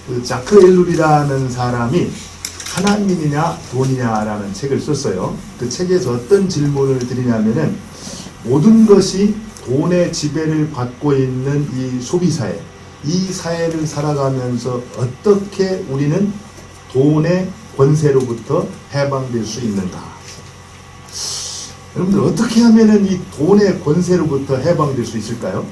그 자크 엘룰이라는 사람이 하나님이냐 돈이냐라는 책을 썼어요. 그 책에서 어떤 질문을 드리냐면은 모든 것이 돈의 지배를 받고 있는 이 소비사회, 이 사회를 살아가면서 어떻게 우리는 돈의 권세로부터 해방될 수 있는가? 여러분들 어떻게 하면은 이 돈의 권세로부터 해방될 수 있을까요?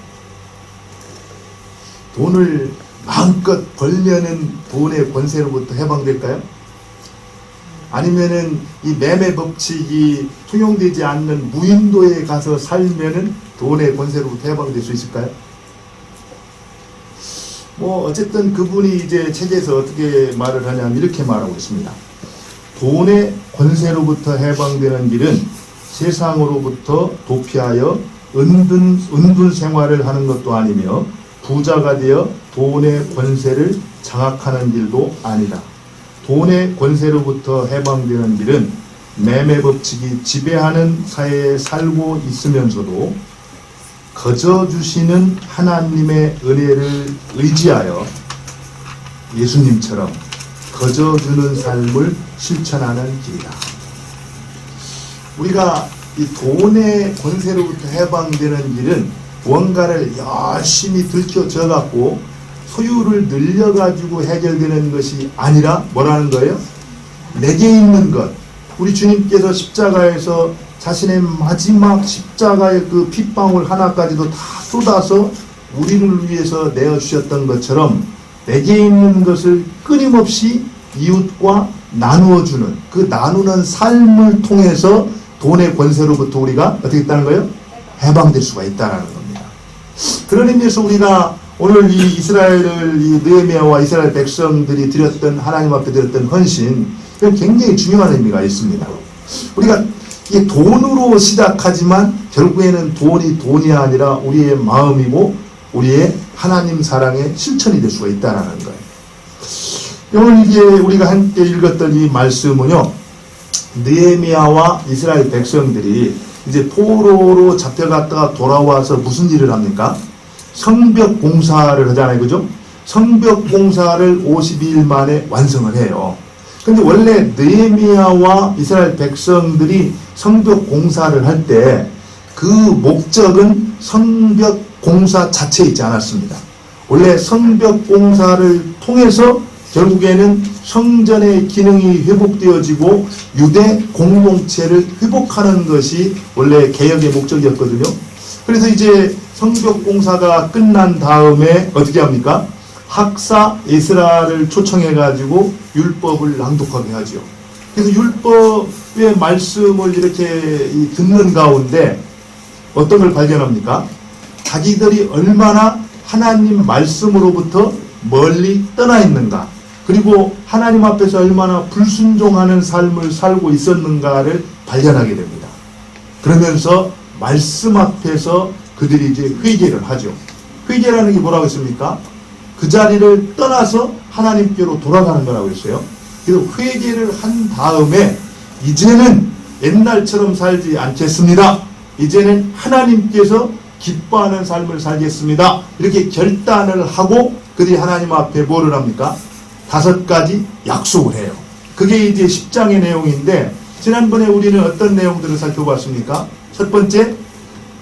돈을 마음껏 벌면은 돈의 권세로부터 해방될까요? 아니면은 이 매매 법칙이 통용되지 않는 무인도에 가서 살면은 돈의 권세로부터 해방될 수 있을까요? 뭐 어쨌든 그분이 이제 책에서 어떻게 말을 하냐면 이렇게 말하고 있습니다. 돈의 권세로부터 해방되는 길은 세상으로부터 도피하여 은둔 생활을 하는 것도 아니며 부자가 되어 돈의 권세를 장악하는 길도 아니다. 돈의 권세로부터 해방되는 길은 매매 법칙이 지배하는 사회에 살고 있으면서도 거저 주시는 하나님의 은혜를 의지하여 예수님처럼 거저 주는 삶을 실천하는 길이다. 우리가 이 돈의 권세로부터 해방되는 길은 무언가를 열심히 들켜져 갖고 소유를 늘려가지고 해결되는 것이 아니라 뭐라는 거예요? 내게 있는 것. 우리 주님께서 십자가에서 자신의 마지막 십자가의 그 핏방울 하나까지도 다 쏟아서 우리를 위해서 내어주셨던 것처럼 내게 있는 것을 끊임없이 이웃과 나누어주는 그 나누는 삶을 통해서 돈의 권세로부터 우리가 어떻게 있다는 거예요? 해방될 수가 있다는 겁니다. 그런 의미에서 우리가 오늘 이 이스라엘을 이 느헤미야와 이스라엘 백성들이 드렸던 하나님 앞에 드렸던 헌신, 이건 굉장히 중요한 의미가 있습니다. 우리가 이 돈으로 시작하지만 결국에는 돈이 아니라 우리의 마음이고 우리의 하나님 사랑의 실천이 될 수가 있다는 거예요. 오늘 이게 우리가 함께 읽었던 이 말씀은요, 느헤미야와 이스라엘 백성들이 이제 포로로 잡혀갔다가 돌아와서 무슨 일을 합니까? 성벽 공사를 하잖아요. 그죠? 성벽 공사를 52일 만에 완성을 해요. 근데 원래 느헤미야와 이스라엘 백성들이 성벽 공사를 할 때 그 목적은 성벽 공사 자체에 있지 않았습니다. 원래 성벽 공사를 통해서 결국에는 성전의 기능이 회복되어지고 유대 공동체를 회복하는 것이 원래 개혁의 목적이었거든요. 그래서 이제 성벽 공사가 끝난 다음에 어떻게 합니까? 학사 에스라를 초청해 가지고 율법을 낭독하게 하죠. 그래서 율법의 말씀을 이렇게 듣는 가운데 어떤 걸 발견합니까? 자기들이 얼마나 하나님 말씀으로부터 멀리 떠나 있는가, 그리고 하나님 앞에서 얼마나 불순종하는 삶을 살고 있었는가를 발견하게 됩니다. 그러면서 말씀 앞에서 그들이 이제 회개를 하죠. 회개라는 게 뭐라고 했습니까? 그 자리를 떠나서 하나님께로 돌아가는 거라고 했어요. 그래서 회개를 한 다음에 이제는 옛날처럼 살지 않겠습니다. 이제는 하나님께서 기뻐하는 삶을 살겠습니다. 이렇게 결단을 하고 그들이 하나님 앞에 뭐를 합니까? 5가지 약속을 해요. 그게 이제 10장의 내용인데, 지난번에 우리는 어떤 내용들을 살펴봤습니까? 첫 번째,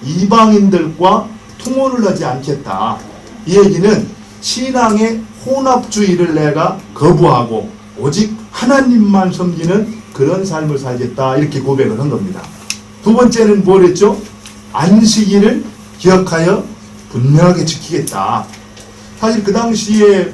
이방인들과 통혼을 하지 않겠다. 이 얘기는 신앙의 혼합주의를 내가 거부하고 오직 하나님만 섬기는 그런 삶을 살겠다, 이렇게 고백을 한 겁니다. 두 번째는 뭘 했죠? 안식일을 기억하여 분명하게 지키겠다. 사실 그 당시에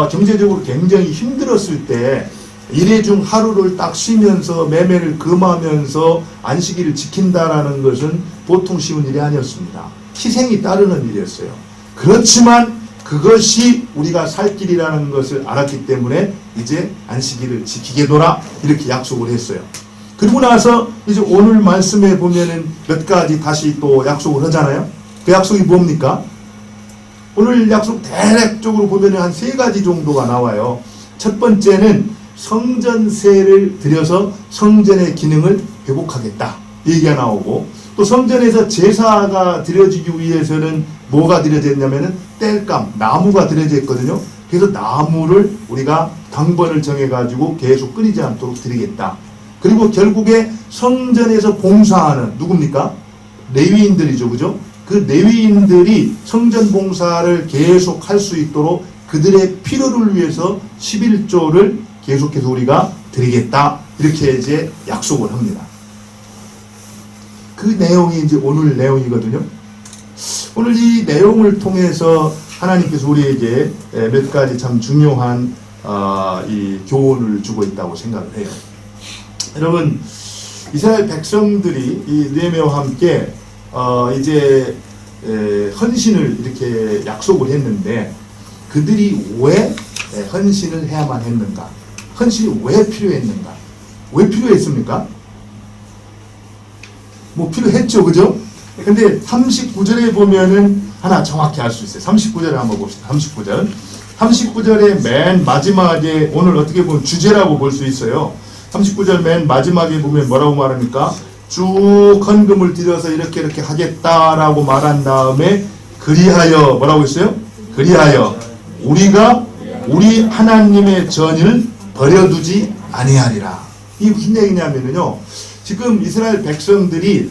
경제적으로 굉장히 힘들었을 때 일회 중 하루를 딱 쉬면서 매매를 금하면서 안식일을 지킨다라는 것은 보통 쉬운 일이 아니었습니다. 희생이 따르는 일이었어요. 그렇지만 그것이 우리가 살 길이라는 것을 알았기 때문에 이제 안식일을 지키게노라, 이렇게 약속을 했어요. 그리고 나서 이제 오늘 말씀에 보면은 몇 가지 다시 또 약속을 하잖아요. 그 약속이 뭡니까? 오늘 약속 대략적으로 보면 한 3가지 정도가 나와요. 첫 번째는 성전세를 들여서 성전의 기능을 회복하겠다, 이 얘기가 나오고, 또 성전에서 제사가 드려지기 위해서는 뭐가 드려졌냐면은 땔감, 나무가 드려져 있거든요. 그래서 나무를 우리가 당번을 정해가지고 계속 끊이지 않도록 드리겠다. 그리고 결국에 성전에서 봉사하는 누굽니까? 레위인들이죠. 그죠? 그 레위인들이 성전 봉사를 계속 할 수 있도록 그들의 필요를 위해서 11조를 계속해서 우리가 드리겠다. 이렇게 이제 약속을 합니다. 그 내용이 이제 오늘 내용이거든요. 오늘 이 내용을 통해서 하나님께서 우리에게 몇 가지 참 중요한 이 교훈을 주고 있다고 생각을 해요. 여러분, 이스라엘 백성들이 이 느헤미야와 함께 이제 헌신을 이렇게 약속을 했는데 그들이 왜 헌신을 해야만 했는가? 헌신이 왜 필요했는가? 왜 필요했습니까? 뭐 필요했죠, 그죠? 근데 39절에 보면은 하나 정확히 알 수 있어요. 39절에 한번 봅시다. 39절. 39절의 맨 마지막에 오늘 어떻게 보면 주제라고 볼 수 있어요. 39절 맨 마지막에 보면 뭐라고 말합니까? 쭉 헌금을 들여서 이렇게 하겠다라고 말한 다음에 그리하여 뭐라고 했어요? 그리하여 우리가 우리 하나님의 전을 버려두지 아니하리라. 이게 무슨 얘기냐면요. 지금 이스라엘 백성들이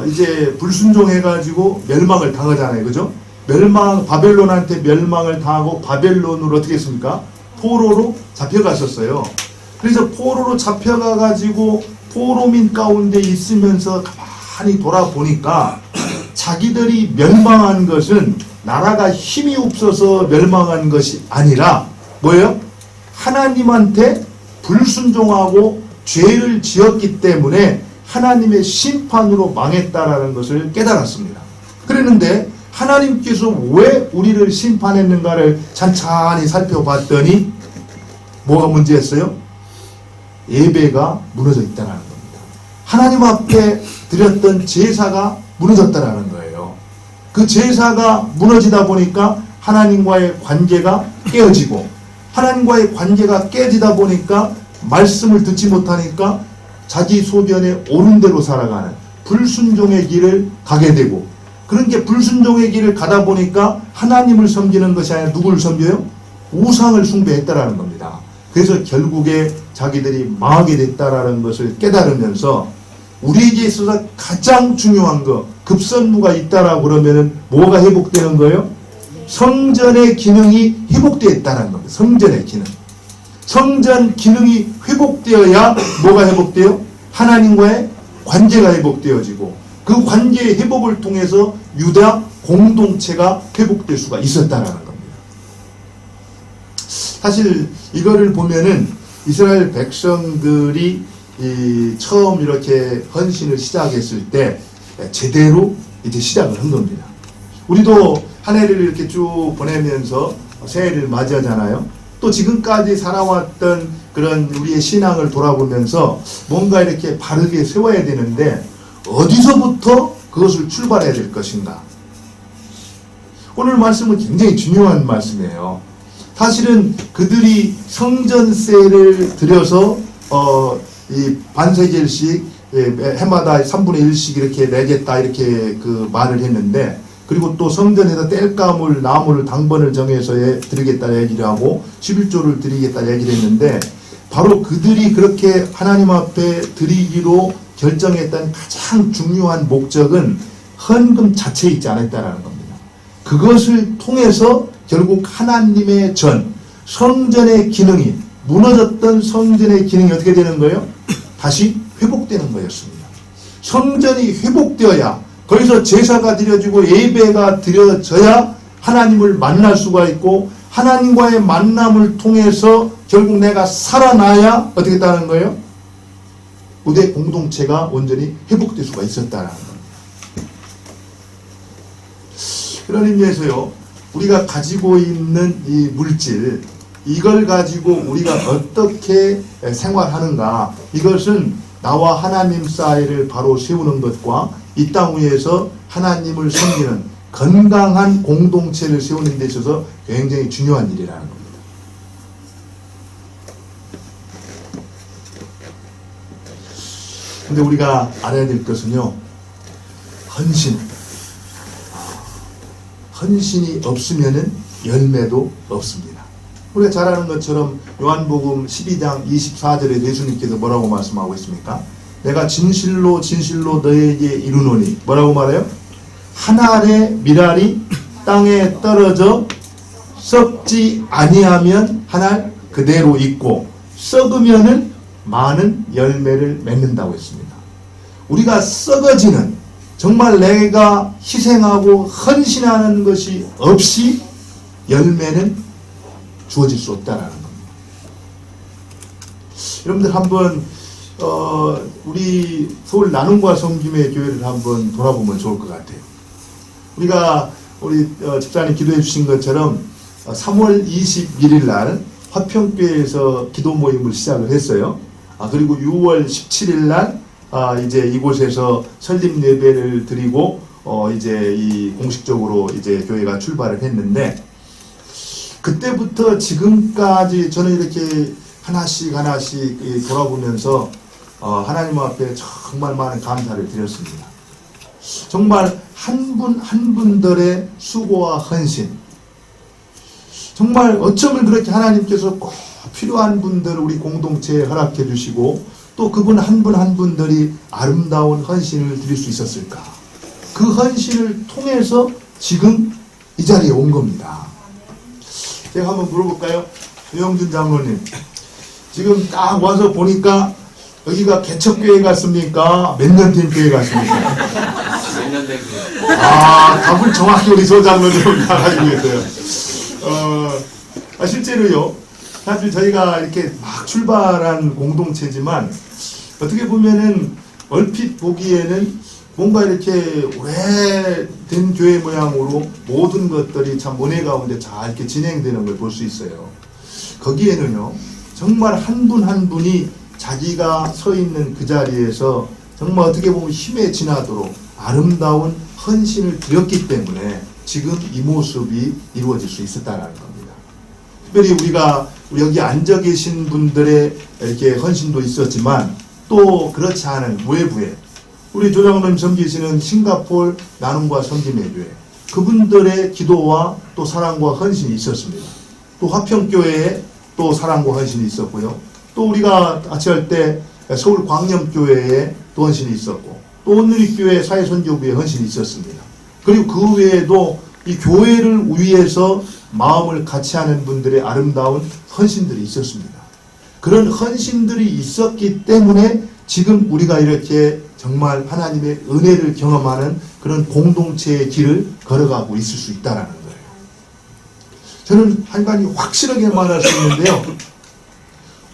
이제 불순종해가지고 멸망을 당하잖아요. 그죠? 바벨론한테 멸망을 당하고 바벨론으로 어떻게 했습니까? 포로로 잡혀갔었어요. 그래서 포로로 잡혀가가지고 포로민 가운데 있으면서 가만히 돌아보니까 자기들이 멸망한 것은 나라가 힘이 없어서 멸망한 것이 아니라 뭐예요? 하나님한테 불순종하고 죄를 지었기 때문에 하나님의 심판으로 망했다라는 것을 깨달았습니다. 그랬는데 하나님께서 왜 우리를 심판했는가를 찬찬히 살펴봤더니 뭐가 문제였어요? 예배가 무너져 있다는 겁니다. 하나님 앞에 드렸던 제사가 무너졌다는 거예요. 그 제사가 무너지다 보니까 하나님과의 관계가 깨어지고 하나님과의 관계가 깨지다 보니까 말씀을 듣지 못하니까 자기 소견에 옳은 대로 살아가는 불순종의 길을 가게 되고 그런 게 불순종의 길을 가다 보니까 하나님을 섬기는 것이 아니라 누구를 섬겨요? 우상을 숭배했다라는 겁니다. 그래서 결국에 자기들이 망하게 됐다라는 것을 깨달으면서 우리에게 있어서 가장 중요한 거 급선무가 있다라고 그러면은 뭐가 회복되는 거예요? 성전의 기능이 회복되었다는 겁니다. 성전의 기능. 성전 기능이 회복되어야 뭐가 회복돼요? 하나님과의 관계가 회복되어지고 그 관계의 회복을 통해서 유다 공동체가 회복될 수가 있었다는 겁니다. 사실 이거를 보면은 이스라엘 백성들이 처음 이렇게 헌신을 시작했을 때 제대로 이제 시작을 한 겁니다. 우리도 한 해를 이렇게 쭉 보내면서 새해를 맞이하잖아요. 또 지금까지 살아왔던 그런 우리의 신앙을 돌아보면서 뭔가 이렇게 바르게 세워야 되는데 어디서부터 그것을 출발해야 될 것인가? 오늘 말씀은 굉장히 중요한 말씀이에요. 사실은 그들이 성전세를 들여서 이 반세겔씩 해마다 3분의 1씩 이렇게 내겠다 이렇게 그 말을 했는데 그리고 또 성전에다 땔감을 나무를 당번을 정해서 드리겠다 얘기를 하고 11조를 드리겠다 얘기를 했는데 바로 그들이 그렇게 하나님 앞에 드리기로 결정했던 가장 중요한 목적은 헌금 자체에 있지 않았다라는 겁니다. 그것을 통해서 결국 하나님의 성전의 기능이 무너졌던 성전의 기능이 어떻게 되는 거예요? 다시 회복되는 거였습니다. 성전이 회복되어야 거기서 제사가 드려지고 예배가 드려져야 하나님을 만날 수가 있고 하나님과의 만남을 통해서 결국 내가 살아나야 어떻게 했다는 거예요? 우리 공동체가 온전히 회복될 수가 있었다는 겁니다. 그런 의미에서요. 우리가 가지고 있는 이 물질 이걸 가지고 우리가 어떻게 생활하는가 이것은 나와 하나님 사이를 바로 세우는 것과 이 땅 위에서 하나님을 섬기는 건강한 공동체를 세우는 데 있어서 굉장히 중요한 일이라는 겁니다. 근데 우리가 알아야 될 것은요. 헌신이 없으면은 열매도 없습니다. 우리가 잘 아는 것처럼 요한복음 12장 24절에 예수님께서 뭐라고 말씀하고 있습니까? 내가 진실로 진실로 너에게 이르노니 뭐라고 말해요? 한 알의 밀알이 땅에 떨어져 썩지 아니하면 한 알 그대로 있고 썩으면은 많은 열매를 맺는다고 했습니다. 우리가 썩어지는 정말 내가 희생하고 헌신하는 것이 없이 열매는 주어질 수 없다라는 겁니다. 여러분들 한번 우리 서울 나눔과 섬김의 교회를 한번 돌아보면 좋을 것 같아요. 우리가 우리 집사님 기도해 주신 것처럼 3월 21일 날 화평교회에서 기도 모임을 시작을 했어요. 그리고 6월 17일 날 이제 이곳에서 설립 예배를 드리고 이제 이 공식적으로 이제 교회가 출발을 했는데, 그때부터 지금까지 저는 이렇게 하나씩 돌아보면서 하나님 앞에 정말 많은 감사를 드렸습니다. 정말 한 분 한 분들의 수고와 헌신, 정말 어쩌면 그렇게 하나님께서 꼭 필요한 분들을 우리 공동체에 허락해 주시고 또 그분 한 분 한 분들이 아름다운 헌신을 드릴 수 있었을까? 그 헌신을 통해서 지금 이 자리에 온 겁니다. 제가 한번 물어볼까요? 유영준 장로님, 지금 딱 와서 보니까 여기가 개척교회 같습니까? 몇 년 된 교회 같습니까? 몇 년 된 교회. 답을 정확히 우리 소장로님 다 가지고 계세요. 실제로요, 사실 저희가 이렇게 막 출발한 공동체지만 어떻게 보면은 얼핏 보기에는 뭔가 이렇게 오래된 교회 모양으로 모든 것들이 참 은혜 가운데 잘 이렇게 진행되는 걸 볼 수 있어요. 거기에는요, 정말 한 분 한 분이 자기가 서 있는 그 자리에서 정말 어떻게 보면 힘에 지나도록 아름다운 헌신을 드렸기 때문에 지금 이 모습이 이루어질 수 있었다는 겁니다. 특별히 우리가 여기 앉아 계신 분들의 이렇게 헌신도 있었지만 또 그렇지 않은 외부에 우리 조장로님 섬기시는 싱가포르 나눔과 섬김의 교회, 그분들의 기도와 또 사랑과 헌신이 있었습니다. 또 화평교회에 또 사랑과 헌신이 있었고요. 또 우리가 같이 할 때 서울 광염교회에 또 헌신이 있었고, 또 온누리교회 사회선교부에 헌신이 있었습니다. 그리고 그 외에도 이 교회를 위해서 마음을 같이 하는 분들의 아름다운 헌신들이 있었습니다. 그런 헌신들이 있었기 때문에 지금 우리가 이렇게 정말 하나님의 은혜를 경험하는 그런 공동체의 길을 걸어가고 있을 수 있다는 거예요. 저는 한 가지 확실하게 말할 수 있는데요.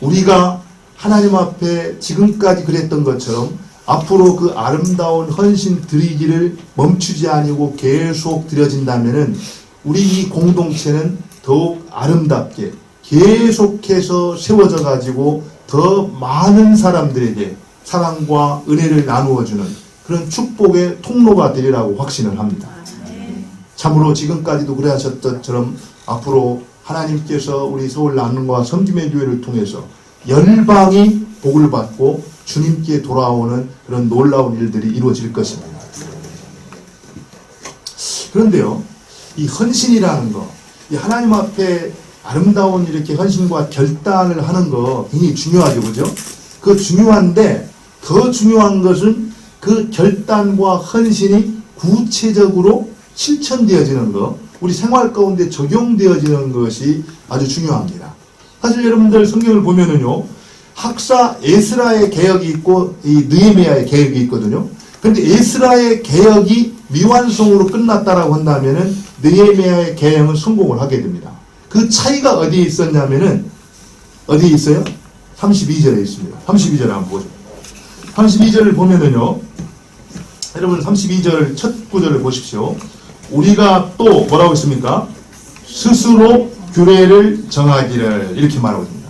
우리가 하나님 앞에 지금까지 그랬던 것처럼 앞으로 그 아름다운 헌신 드리기를 멈추지 아니고 계속 드려진다면은 우리 이 공동체는 더욱 아름답게 계속해서 세워져 가지고 더 많은 사람들에게 사랑과 은혜를 나누어주는 그런 축복의 통로가 되리라고 확신을 합니다. 참으로 지금까지도 그래 하셨던 것처럼 앞으로 하나님께서 우리 서울 나눔과 섬김의 교회를 통해서 열방이 복을 받고 주님께 돌아오는 그런 놀라운 일들이 이루어질 것입니다. 그런데요, 이 헌신이라는 거, 이 하나님 앞에 아름다운 이렇게 헌신과 결단을 하는 거 굉장히 중요하죠, 그죠? 그 중요한데 더 중요한 것은 그 결단과 헌신이 구체적으로 실천되어지는 거, 우리 생활 가운데 적용되어지는 것이 아주 중요합니다. 사실 여러분들 성경을 보면은요, 학사 에스라의 개혁이 있고 이 느헤미야의 개혁이 있거든요. 그런데 에스라의 개혁이 미완성으로 끝났다라고 한다면은 느헤미야의 개혁은 성공을 하게 됩니다. 그 차이가 어디에 있었냐면은 어디에 있어요? 32절에 있습니다. 32절에 한번 보죠. 32절을 보면은요, 여러분 32절 첫 구절을 보십시오. 우리가 또 뭐라고 했습니까? 스스로 규례를 정하기를, 이렇게 말하고 있습니다.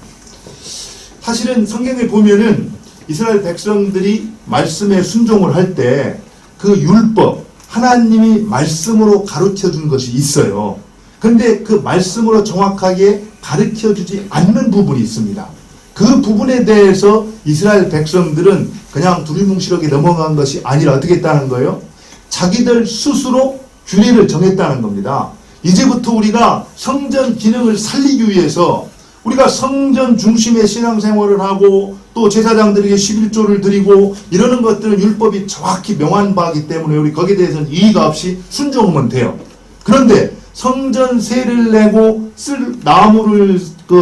사실은 성경에 보면은 이스라엘 백성들이 말씀에 순종을 할 때 그 율법, 하나님이 말씀으로 가르쳐 준 것이 있어요. 그런데 그 말씀으로 정확하게 가르쳐 주지 않는 부분이 있습니다. 그 부분에 대해서 이스라엘 백성들은 그냥 두리뭉실하게 넘어간 것이 아니라 어떻게 했다는 거예요? 자기들 스스로 규례를 정했다는 겁니다. 이제부터 우리가 성전 기능을 살리기 위해서 우리가 성전 중심의 신앙생활을 하고 또 제사장들에게 11조를 드리고 이러는 것들은 율법이 정확히 명한 바이기 때문에 우리 거기에 대해서는 이의가 없이 순종하면 돼요. 그런데 성전 세를 내고 쓸 나무를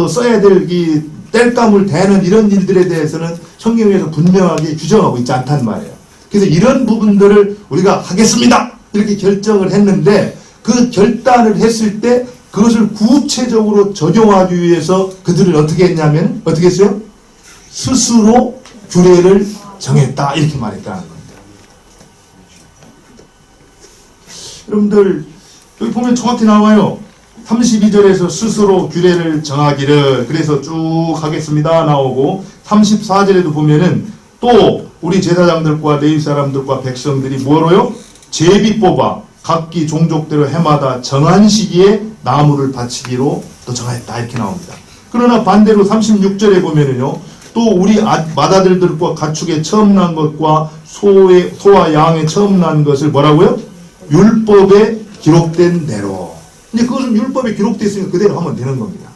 써야 될 이 땔감을 대는 이런 일들에 대해서는 성경에서 분명하게 규정하고 있지 않단 말이에요. 그래서 이런 부분들을 우리가 하겠습니다 이렇게 결정을 했는데 그 결단을 했을 때 그것을 구체적으로 적용하기 위해서 그들은 어떻게 했냐면 어떻게 했어요? 스스로 규례를 정했다 이렇게 말했다는 겁니다. 여러분들 여기 보면 정확히 나와요. 32절에서 스스로 규례를 정하기를 그래서 쭉 하겠습니다 나오고 34절에도 보면은 또 우리 제사장들과 레위 사람들과 백성들이 뭐로요? 제비 뽑아 각기 종족대로 해마다 정한 시기에 나무를 바치기로 또 정했다 이렇게 나옵니다. 그러나 반대로 36절에 보면은요 또 우리 맏아들들과 가축에 처음 난 것과 소와 양에 처음 난 것을 뭐라고요? 율법에 기록된 대로. 근데 그것은 율법에 기록되어 있으니까 그대로 하면 되는 겁니다.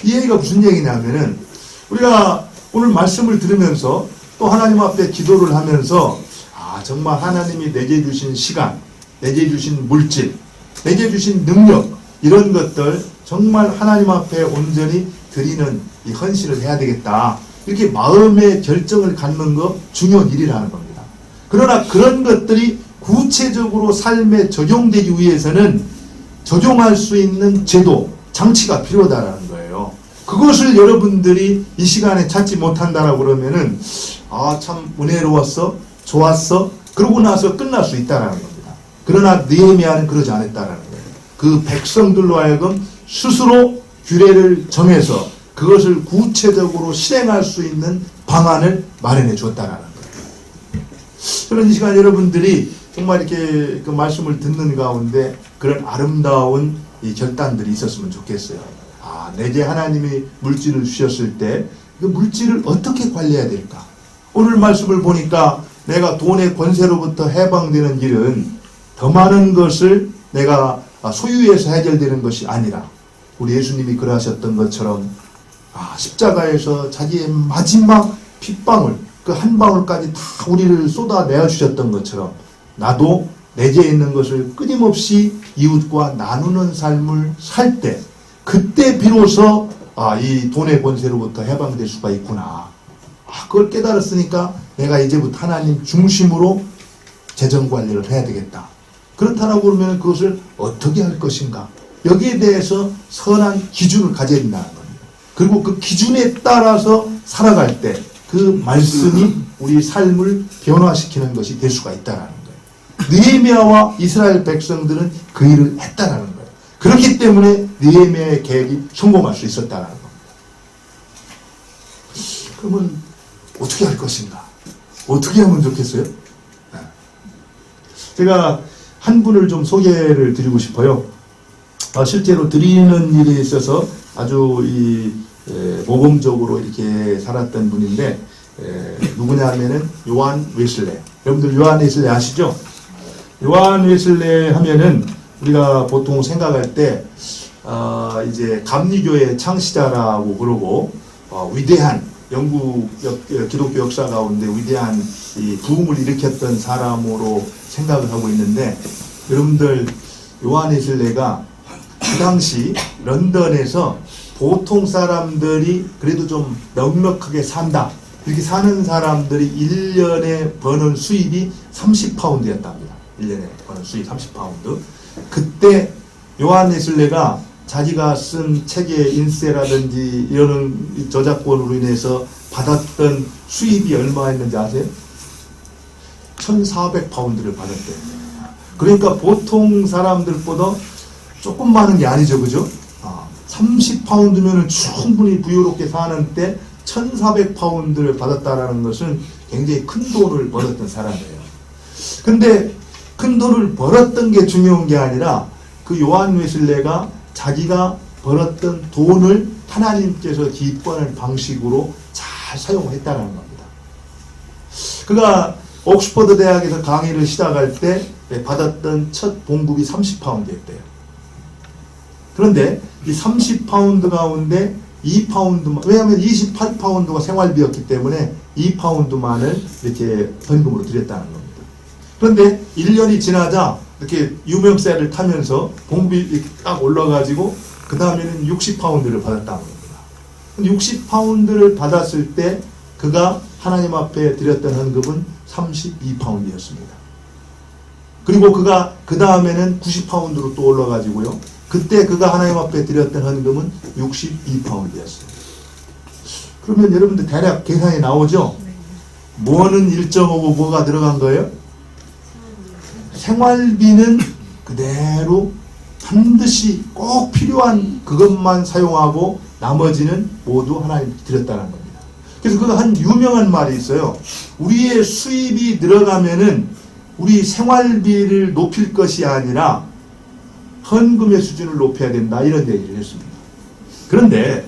이 얘기가 무슨 얘기냐면은 우리가 오늘 말씀을 들으면서 또 하나님 앞에 기도를 하면서 정말 하나님이 내게 주신 시간, 내게 주신 물질, 내게 주신 능력 이런 것들 정말 하나님 앞에 온전히 드리는 이 헌신을 해야 되겠다. 이렇게 마음의 결정을 갖는 거 중요한 일이라는 겁니다. 그러나 그런 것들이 구체적으로 삶에 적용되기 위해서는 적용할 수 있는 제도, 장치가 필요하다는 거예요. 그것을 여러분들이 이 시간에 찾지 못한다라고 그러면은 참 은혜로웠어, 좋았어, 그러고 나서 끝날 수 있다라는 겁니다. 그러나 느헤미야는 그러지 않았다라는 거예요. 그 백성들로 하여금 스스로 규례를 정해서 그것을 구체적으로 실행할 수 있는 방안을 마련해 줬다라는 거예요. 저는 이 시간 여러분들이 정말 이렇게 그 말씀을 듣는 가운데 그런 아름다운 이 결단들이 있었으면 좋겠어요. 내게 하나님이 물질을 주셨을 때 그 물질을 어떻게 관리해야 될까? 오늘 말씀을 보니까 내가 돈의 권세로부터 해방되는 일은 더 많은 것을 내가 소유해서 해결되는 것이 아니라 우리 예수님이 그러하셨던 것처럼 십자가에서 자기의 마지막 핏방울 그 한 방울까지 다 우리를 쏟아내어 주셨던 것처럼 나도 내게 있는 것을 끊임없이 이웃과 나누는 삶을 살 때 그때 비로소 이 돈의 권세로부터 해방될 수가 있구나. 그걸 깨달았으니까 내가 이제부터 하나님 중심으로 재정관리를 해야 되겠다. 그렇다라고 그러면 그것을 어떻게 할 것인가. 여기에 대해서 선한 기준을 가져야 된다는 겁니다. 그리고 그 기준에 따라서 살아갈 때 그 말씀이 우리 삶을 변화시키는 것이 될 수가 있다는 거예요. 느헤미야와 이스라엘 백성들은 그 일을 했다라는 거예요. 그렇기 때문에 느헤미야의 계획이 성공할 수 있었다는 겁니다. 그러면 어떻게 할 것인가? 어떻게 하면 좋겠어요? 제가 한 분을 좀 소개를 드리고 싶어요. 실제로 드리는 일에 있어서 아주 모범적으로 이렇게 살았던 분인데 누구냐 하면은 요한 웨슬레. 여러분들 요한 웨슬레 아시죠? 요한 웨슬레 하면은 우리가 보통 생각할 때 이제 감리교의 창시자라고 그러고 위대한 영국 기독교 역사 가운데 위대한 이 부흥을 일으켰던 사람으로 생각을 하고 있는데 여러분들 요한 웨슬레가 그 당시 런던에서 보통 사람들이 그래도 좀 넉넉하게 산다. 이렇게 사는 사람들이 1년에 버는 수입이 30파운드였답니다. 1년에 버는 수입 30파운드. 그때 요한 웨슬레가 자기가 쓴 책의 인쇄라든지 이런 저작권으로 인해서 받았던 수입이 얼마였는지 아세요? 1,400파운드를 받았대요. 그러니까 보통 사람들보다 조금 많은 게 아니죠, 그죠? 30파운드면 충분히 부유롭게 사는데 1,400파운드를 받았다라는 것은 굉장히 큰 돈을 벌었던 사람이에요. 근데 큰 돈을 벌었던 게 중요한 게 아니라 그 요한 웨슬레가 자기가 벌었던 돈을 하나님께서 기뻐하는 방식으로 잘 사용했다는 겁니다. 그가 옥스퍼드 대학에서 강의를 시작할 때 받았던 첫 봉급이 30파운드였대요. 그런데 이 30파운드 가운데 2파운드만, 왜냐하면 28파운드가 생활비였기 때문에 2파운드만을 이렇게 헌금으로 드렸다는 겁니다. 그런데 1년이 지나자 이렇게 유명세를 타면서 봉비 이렇게 딱 올라가지고 그 다음에는 60파운드를 받았다는 겁니다. 60파운드를 받았을 때 그가 하나님 앞에 드렸던 헌금은 32파운드였습니다. 그리고 그가 그 다음에는 90파운드로 또 올라가지고요. 그때 그가 하나님 앞에 드렸던 헌금은 62파운드였어요. 그러면 여러분들 대략 계산이 나오죠? 뭐는 1.5고 뭐가 들어간 거예요? 생활비는 그대로 반드시 꼭 필요한 그것만 사용하고 나머지는 모두 하나님 드렸다는 겁니다. 그래서 그가 한 유명한 말이 있어요. 우리의 수입이 늘어가면은 우리 생활비를 높일 것이 아니라 헌금의 수준을 높여야 된다, 이런 얘기를 했습니다. 그런데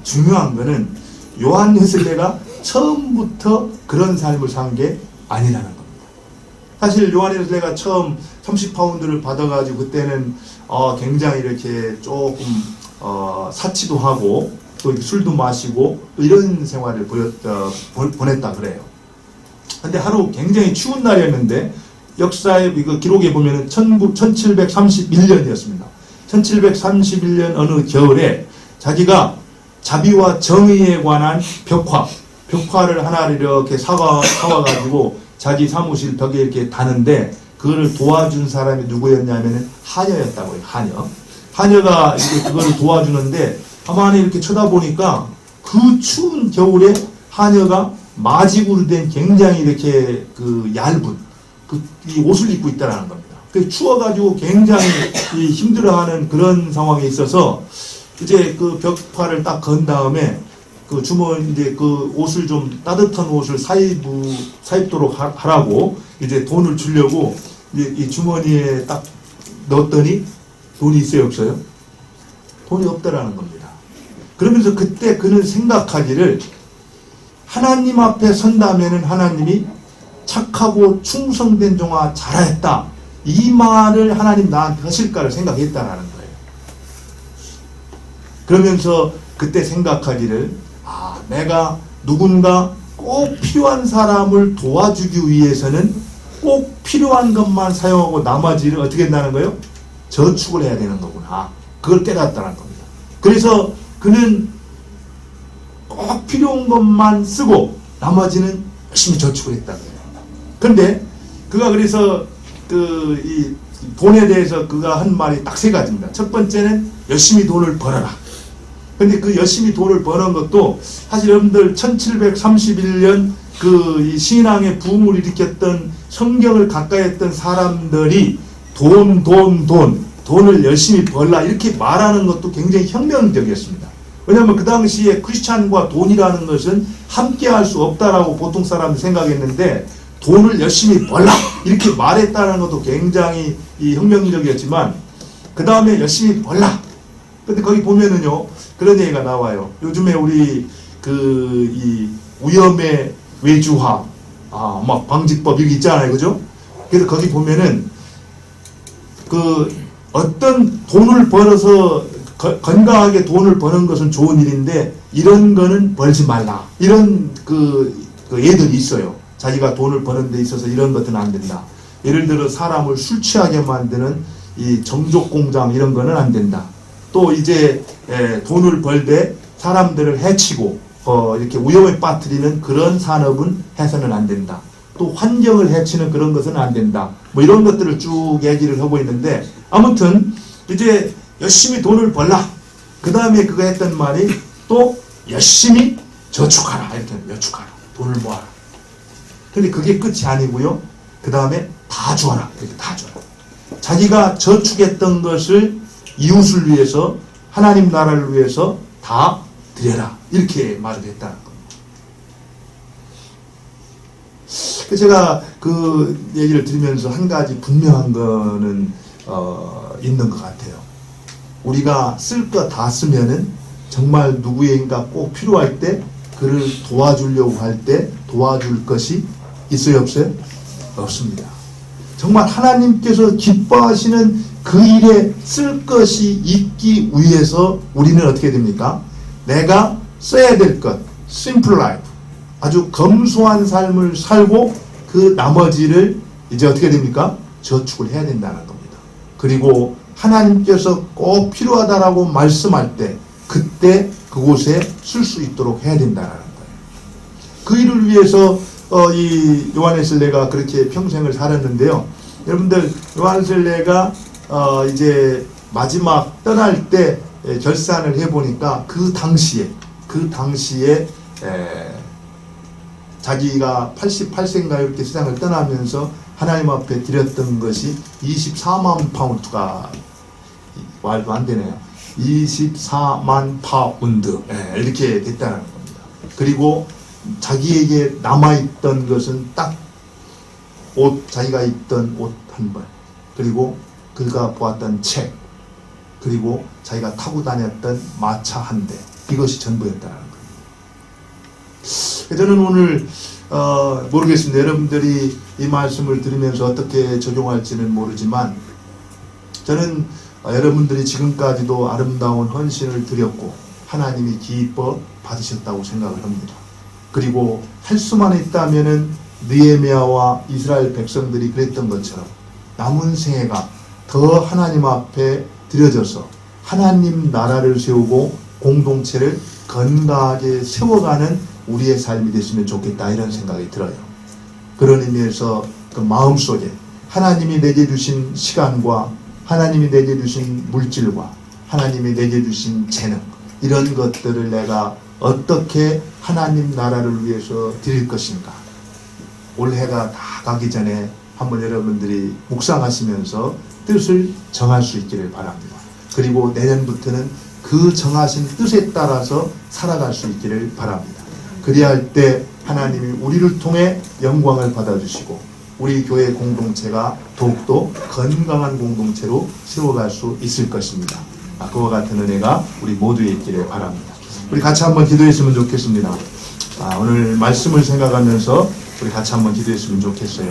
중요한 거는 요한 웨슬레가 처음부터 그런 삶을 산 게 아니라는 겁니다. 사실 요한 웨슬레가 처음 30파운드를 받아가지고 그때는 굉장히 이렇게 조금 사치도 하고 또 술도 마시고 또 이런 생활을 보냈다 그래요. 근데 하루 굉장히 추운 날이었는데 역사의 이거 기록에 보면은 1731년이었습니다. 1731년 어느 겨울에 자기가 자비와 정의에 관한 벽화를 하나를 이렇게 사와가지고 자기 사무실 벽에 이렇게 다는데 그거를 도와준 사람이 누구였냐면은 하녀였다고요. 하녀가 이렇게 그거를 도와주는데 가만히 이렇게 쳐다보니까 그 추운 겨울에 하녀가 마직으로 된 굉장히 이렇게 그 얇은 이 옷을 입고 있다라는 겁니다. 그 추워가지고 굉장히 힘들어하는 그런 상황에 있어서 이제 그 벽화를 딱 건 다음에 그 주머니 이제 그 옷을 좀 따뜻한 옷을 사입도록 하라고 이제 돈을 주려고 이제 이 주머니에 딱 넣었더니 돈이 있어요, 없어요? 돈이 없다라는 겁니다. 그러면서 그때 그는 생각하기를 하나님 앞에 선다면은 하나님이 착하고 충성된 종아 잘했다, 이 말을 하나님 나한테 하실까를 생각했다라는 거예요. 그러면서 그때 생각하기를 내가 누군가 꼭 필요한 사람을 도와주기 위해서는 꼭 필요한 것만 사용하고 나머지를 어떻게 한다는 거예요? 저축을 해야 되는 거구나. 그걸 깨닫다는 겁니다. 그래서 그는 꼭 필요한 것만 쓰고 나머지는 열심히 저축을 했다는 거예요. 그런데 그가 그래서 이 돈에 대해서 그가 한 말이 딱 세 가지입니다. 첫 번째는 열심히 돈을 벌어라. 근데 그 열심히 돈을 버는 것도 사실 여러분들 1731년 이 신앙의 부흥을 일으켰던 성경을 가까이 했던 사람들이 돈을 열심히 벌라 이렇게 말하는 것도 굉장히 혁명적이었습니다. 왜냐하면 그 당시에 크리스찬과 돈이라는 것은 함께 할 수 없다라고 보통 사람들이 생각했는데 돈을 열심히 벌라 이렇게 말했다는 것도 굉장히 혁명적이었지만 그 다음에 열심히 벌라. 근데 거기 보면은요 그런 얘기가 나와요. 요즘에 우리 이 위험의 외주화 막 방지법 이게 있잖아요, 그죠? 그래서 거기 보면은 어떤 돈을 벌어서 건강하게 돈을 버는 것은 좋은 일인데 이런 거는 벌지 말라 이런 예들이 있어요. 자기가 돈을 버는 데 있어서 이런 것들은 안 된다. 예를 들어 사람을 술 취하게 만드는 이 정족 공장 이런 거는 안 된다. 또 이제 돈을 벌되 사람들을 해치고 이렇게 위험에 빠뜨리는 그런 산업은 해서는 안 된다. 또 환경을 해치는 그런 것은 안 된다. 뭐 이런 것들을 쭉 얘기를 하고 있는데 아무튼 이제 열심히 돈을 벌라. 그 다음에 그가 했던 말이 또 열심히 저축하라. 이렇게 여축하라. 돈을 모아라. 근데 그게 끝이 아니고요. 그 다음에 다 주어라. 이렇게 다 주어라. 자기가 저축했던 것을 이웃을 위해서 하나님 나라를 위해서 다 드려라. 이렇게 말을 했다는 겁니다. 제가 그 얘기를 들으면서 한 가지 분명한 거는 있는 것 같아요. 우리가 쓸 거 다 쓰면은 정말 누구인가 꼭 필요할 때 그를 도와주려고 할 때 도와줄 것이 있어요, 없어요? 없습니다. 정말 하나님께서 기뻐하시는 그 일에 쓸 것이 있기 위해서 우리는 어떻게 됩니까? 내가 써야 될 것, simple life, 아주 검소한 삶을 살고 그 나머지를 이제 어떻게 됩니까? 저축을 해야 된다는 겁니다. 그리고 하나님께서 꼭 필요하다라고 말씀할 때 그때 그곳에 쓸 수 있도록 해야 된다는 거예요. 그 일을 위해서 이 요한웨슬레가 그렇게 평생을 살았는데요. 여러분들 요한웨슬레가 이제 마지막 떠날 때 결산을 해보니까 그 당시에 자기가 88세인가 이렇게 세상을 떠나면서 하나님 앞에 드렸던 것이 24만 파운드가 말도 안 되네요. 24만 파운드 이렇게 됐다는 겁니다. 그리고 자기에게 남아있던 것은 딱 자기가 입던 옷 한 벌, 그리고 그가 보았던 책, 그리고 자기가 타고 다녔던 마차 한 대, 이것이 전부였다는 거예요. 저는 오늘 모르겠습니다. 여러분들이 이 말씀을 들으면서 어떻게 적용할지는 모르지만 저는 여러분들이 지금까지도 아름다운 헌신을 드렸고 하나님이 기뻐 받으셨다고 생각을 합니다. 그리고 할 수만 있다면은 느헤미야와 이스라엘 백성들이 그랬던 것처럼 남은 생애가 더 하나님 앞에 드려져서 하나님 나라를 세우고 공동체를 건강하게 세워가는 우리의 삶이 됐으면 좋겠다, 이런 생각이 들어요. 그런 의미에서 그 마음속에 하나님이 내게 주신 시간과 하나님이 내게 주신 물질과 하나님이 내게 주신 재능, 이런 것들을 내가 어떻게 하나님 나라를 위해서 드릴 것인가, 올해가 다 가기 전에 한번 여러분들이 묵상하시면서 뜻을 정할 수 있기를 바랍니다. 그리고 내년부터는 그 정하신 뜻에 따라서 살아갈 수 있기를 바랍니다. 그리야 할 때 하나님이 우리를 통해 영광을 받아주시고 우리 교회 공동체가 더욱더 건강한 공동체로 세워갈 수 있을 것입니다. 그와 같은 은혜가 우리 모두에 있기를 바랍니다. 우리 같이 한번 기도했으면 좋겠습니다. 오늘 말씀을 생각하면서 우리 같이 한번 기도했으면 좋겠어요.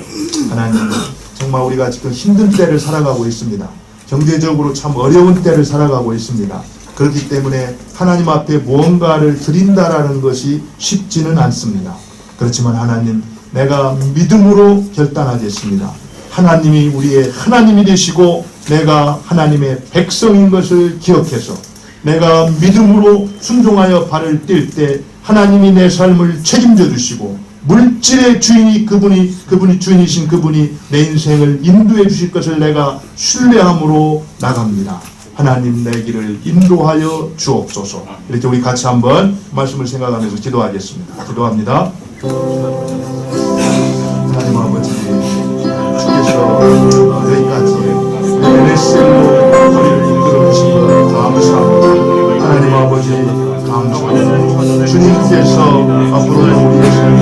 하나님, 정말 우리가 지금 힘든 때를 살아가고 있습니다. 경제적으로 참 어려운 때를 살아가고 있습니다. 그렇기 때문에 하나님 앞에 무언가를 드린다라는 것이 쉽지는 않습니다. 그렇지만 하나님, 내가 믿음으로 결단하겠습니다. 하나님이 우리의 하나님이 되시고 내가 하나님의 백성인 것을 기억해서 내가 믿음으로 순종하여 발을 뗄 때 하나님이 내 삶을 책임져 주시고 물질의 주인이 그분이 주인이신 그분이 내 인생을 인도해 주실 것을 내가 신뢰함으로 나갑니다. 하나님, 내 길을 인도하여 주옵소서. 이렇게 우리 같이 한번 말씀을 생각하면서 기도하겠습니다. 기도합니다. 하나님 아버지, 주께서 여기까지 NSL로 우리를 이끌어 주신 것 감사합니다. 하나님 아버지, 감사합니다. 주님께서 앞으로도 우리의 삶을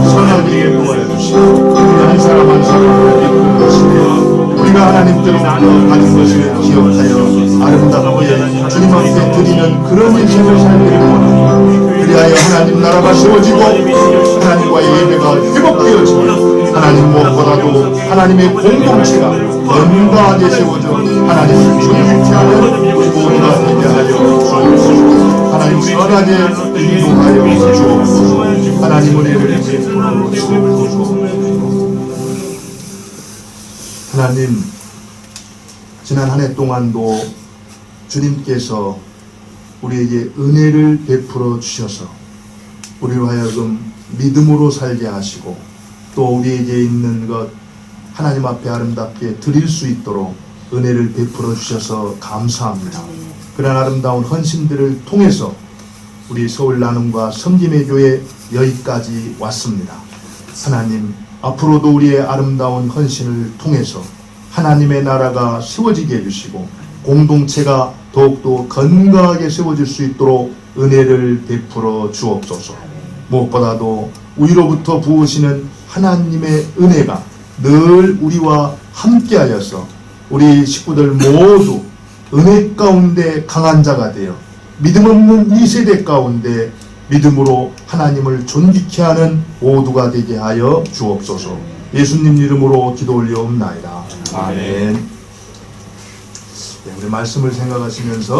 선하게 도와주시고 우리 한 사람 한 사람을 이끌어 주시며 우리가 하나님께로부터 받은 것을 기억하여 아름답게 주님 앞에 드리는 그런 인생을 살기를 원합니다. 그리하여 하나님 나라가 세워지고 하나님과의 예배가 회복되어지고 하나님 무엇보다도 하나님의 공동체가 건강하게 세워져 하나님을 존귀케 하는 우리 모두가 되게 하여 주옵소서. 하나님 선하게 인도하여 주옵소서. 하나님 은혜를 베풀어 주옵소서. 하나님, 지난 한 해 동안도 주님께서 우리에게 은혜를 베풀어 주셔서 우리로 하여금 믿음으로 살게 하시고 또 우리에게 있는 것 하나님 앞에 아름답게 드릴 수 있도록 은혜를 베풀어 주셔서 감사합니다. 그런 아름다운 헌신들을 통해서 우리 서울 나눔과 섬김의 교회 여기까지 왔습니다. 하나님, 앞으로도 우리의 아름다운 헌신을 통해서 하나님의 나라가 세워지게 해주시고 공동체가 더욱더 건강하게 세워질 수 있도록 은혜를 베풀어 주옵소서. 무엇보다도 위로부터 부으시는 하나님의 은혜가 늘 우리와 함께하여서 우리 식구들 모두 은혜 가운데 강한 자가 되어 믿음 없는 이 세대 가운데 믿음으로 하나님을 존귀케 하는 모두가 되게 하여 주옵소서. 예수님 이름으로 기도 올려옵나이다. 아멘. 우리 말씀을 생각하시면서